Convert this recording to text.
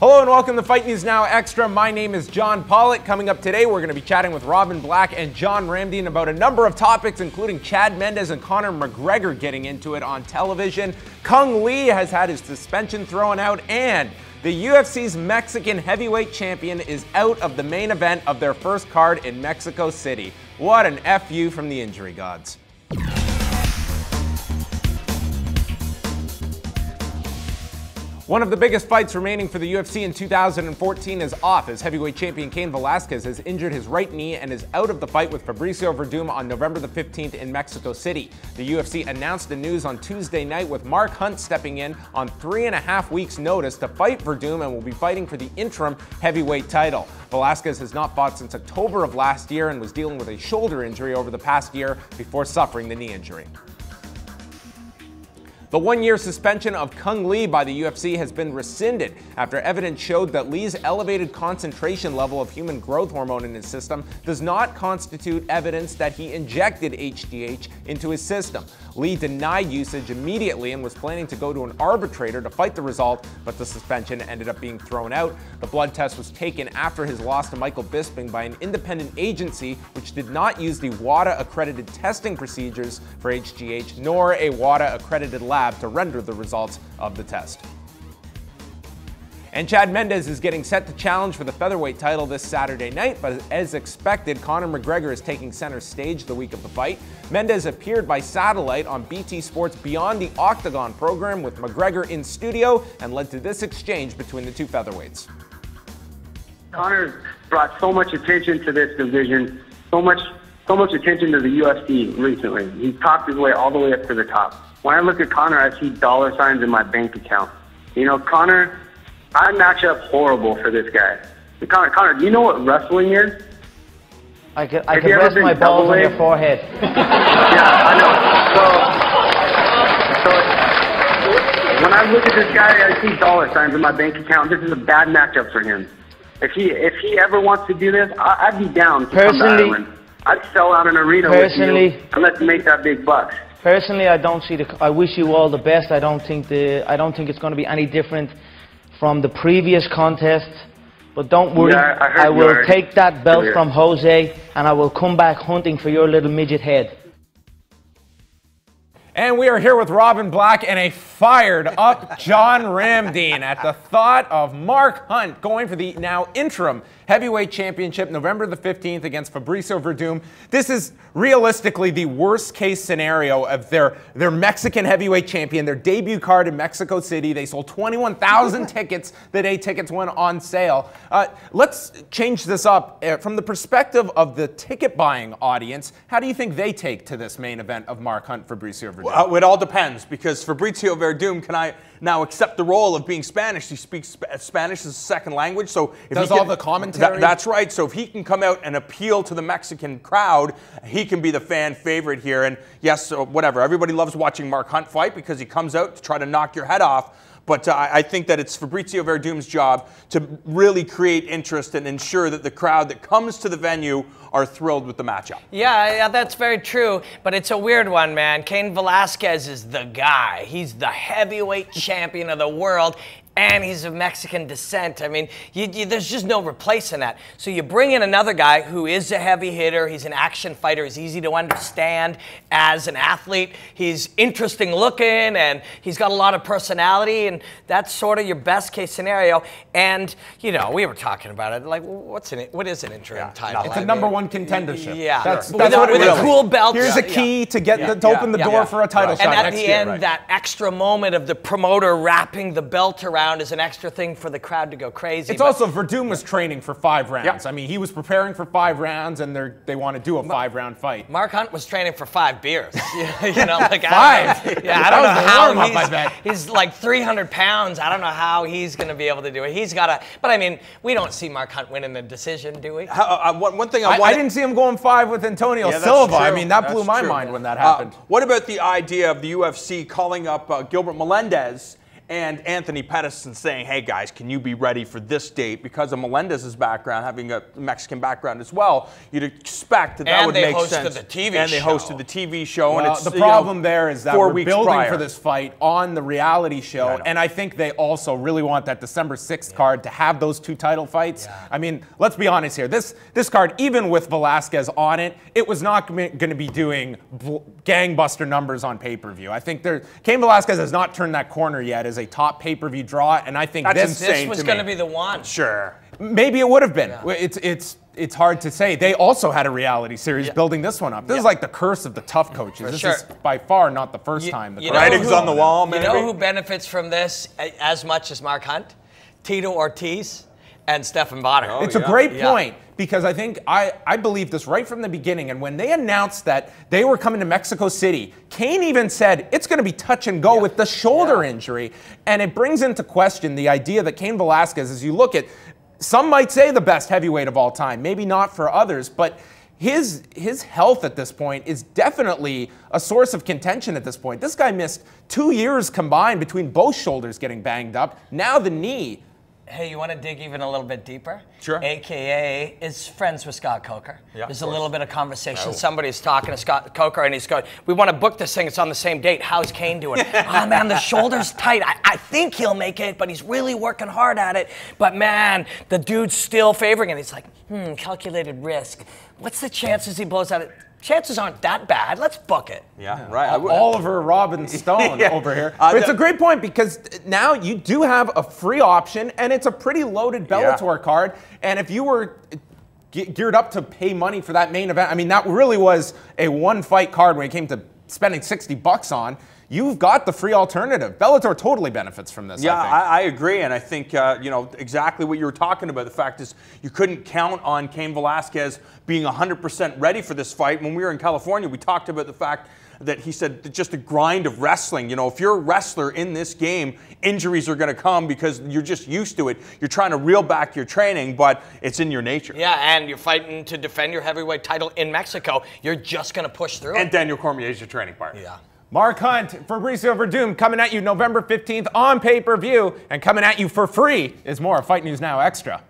Hello and welcome to Fight News Now Extra. My name is John Pollitt. Coming up today, we're going to be chatting with Robin Black and John Ramdian about a number of topics, including Chad Mendes and Conor McGregor getting into it on television. Cung Le has had his suspension thrown out, and the UFC's Mexican heavyweight champion is out of the main event of their first card in Mexico City. What an FU from the injury gods. One of the biggest fights remaining for the UFC in 2014 is off as heavyweight champion Cain Velasquez has injured his right knee and is out of the fight with Fabricio Werdum on November the 15th in Mexico City. The UFC announced the news on Tuesday night with Mark Hunt stepping in on 3.5 weeks' notice to fight Werdum and will be fighting for the interim heavyweight title. Velasquez has not fought since October of last year and was dealing with a shoulder injury over the past year before suffering the knee injury. The one-year suspension of Cung Le by the UFC has been rescinded after evidence showed that Le's elevated concentration level of human growth hormone in his system does not constitute evidence that he injected HGH into his system. Le denied usage immediately and was planning to go to an arbitrator to fight the result, but the suspension ended up being thrown out. The blood test was taken after his loss to Michael Bisping by an independent agency which did not use the WADA-accredited testing procedures for HGH nor a WADA-accredited lab to render the results of the test. And Chad Mendes is getting set to challenge for the featherweight title this Saturday night, but as expected, Conor McGregor is taking center stage the week of the fight. Mendes appeared by satellite on BT Sports Beyond the Octagon program with McGregor in studio and led to this exchange between the two featherweights. Conor brought so much attention to this division, so much attention to the UFC recently. He talked his way all the way up to the top. When I look at Conor, I see dollar signs in my bank account. You know, Conor, I match up horrible for this guy. Conor, do you know what wrestling is? I can rest my balls on your forehead. Yeah, I know. So when I look at this guy, I see dollar signs in my bank account. This is a bad matchup for him. If he ever wants to do this, I'd be down to come to Ireland. I'd sell out an arena with you and let's make that big bucks. Personally, I don't see I wish you all the best. I don't think it's going to be any different from the previous contest. But don't worry, I will take that belt from Jose and I will come back hunting for your little midget head. And we are here with Robin Black and a fired-up John Ramdian at the thought of Mark Hunt going for the now interim heavyweight championship November the 15th against Fabricio Werdum. This is realistically the worst-case scenario of their Mexican heavyweight champion, their debut card in Mexico City. They sold 21,000 tickets the day tickets went on sale. Let's change this up. From the perspective of the ticket-buying audience, how do you think they take to this main event of Mark Hunt, Fabricio Werdum? Well, it all depends, because Fabricio Werdum can now accept the role of being Spanish. He speaks Spanish as a second language, so if does all the commentary. That's right. So if he can come out and appeal to the Mexican crowd, he can be the fan favorite here. And yes, whatever. Everybody loves watching Mark Hunt fight because he comes out to try to knock your head off. But I think that it's Fabricio Werdum's job to really create interest and ensure that the crowd that comes to the venue are thrilled with the matchup. Yeah, that's very true, but it's a weird one, man. Cain Velasquez is the guy. He's the heavyweight champion of the world, and he's of Mexican descent. I mean, there's just no replacing that. So you bring in another guy who is a heavy hitter. He's an action fighter. He's easy to understand as an athlete. He's interesting looking, and he's got a lot of personality, and that's sort of your best case scenario. And, you know, we were talking about it. Like, what is an interim title? It's a number one contendership. Yeah. That's with a cool belt. Here's a key to get to open the door for a title shot next year. And at the end, that extra moment of the promoter wrapping the belt around is an extra thing for the crowd to go crazy. It's also Werdum was training for 5 rounds. I mean, he was preparing for 5 rounds, and they want to do a 5-round fight. Mark Hunt was training for 5 beers. You know, like 5. I don't know how he's like 300 pounds. I don't know how he's going to be able to do it. He's got to. But I mean, we don't see Mark Hunt winning the decision, do we? One thing I didn't see him going 5 with Antonio Silva. I mean, that blew my mind when that happened. What about the idea of the UFC calling up Gilbert Melendez and Anthony Pettis saying, hey guys, can you be ready for this date? Because of Melendez's background, having a Mexican background as well, you'd expect that would make sense. And they hosted the TV show. And they hosted the TV show. Well, and it's, the problem there is that we're building prior for this fight on the reality show, and I think they also really want that December 6th card to have those 2 title fights. Yeah. I mean, let's be honest here. This card, even with Velasquez on it, it was not going to be doing gangbuster numbers on pay-per-view. I think Cain Velasquez has not turned that corner yet as a top pay-per-view draw, and I think this was going to be the one. Sure. Maybe it would have been. Yeah. It's hard to say. They also had a reality series building this one up. This is like the curse of the tough coaches. This is by far not the first time. The writing's on the wall, man. You know who benefits from this as much as Mark Hunt? Tito Ortiz and Stephan Bonner. Oh, it's a great point, because I think I believe this right from the beginning. And when they announced that they were coming to Mexico City, Cain even said it's going to be touch and go with the shoulder injury. And it brings into question the idea that Cain Velasquez, as you look at, some might say the best heavyweight of all time, maybe not for others, but his health at this point is definitely a source of contention at this point. This guy missed 2 years combined between both shoulders getting banged up, now the knee. Hey, you want to dig even a little bit deeper? Sure. AKA is friends with Scott Coker. Yeah, There's a little bit of conversation. Somebody's talking to Scott Coker, and he's going, we want to book this thing. It's on the same date. How's Cain doing? Oh, man, the shoulder's tight. I think he'll make it, but he's really working hard at it. But, man, the dude's still favoring it. He's like, calculated risk. What's the chances he blows out it? Chances aren't that bad. Let's book it. Yeah, right. Oliver Robin Stone over here. But it's a great point, because now you do have a free option, and it's a pretty loaded Bellator card. And if you were geared up to pay money for that main event, I mean, that really was a one-fight card when it came to spending $60 on. You've got the free alternative. Bellator totally benefits from this. Yeah, I agree, and I think you know exactly what you were talking about. The fact is, you couldn't count on Cain Velasquez being 100% ready for this fight. When we were in California, we talked about the fact that he said that just a grind of wrestling. You know, if you're a wrestler in this game, injuries are going to come because you're just used to it. You're trying to reel back your training, but it's in your nature. Yeah, and you're fighting to defend your heavyweight title in Mexico. You're just going to push through. And Daniel Cormier's your training partner. Yeah. Mark Hunt, Fabricio Werdum coming at you November 15th on pay-per-view, and coming at you for free is more Fight News Now Extra.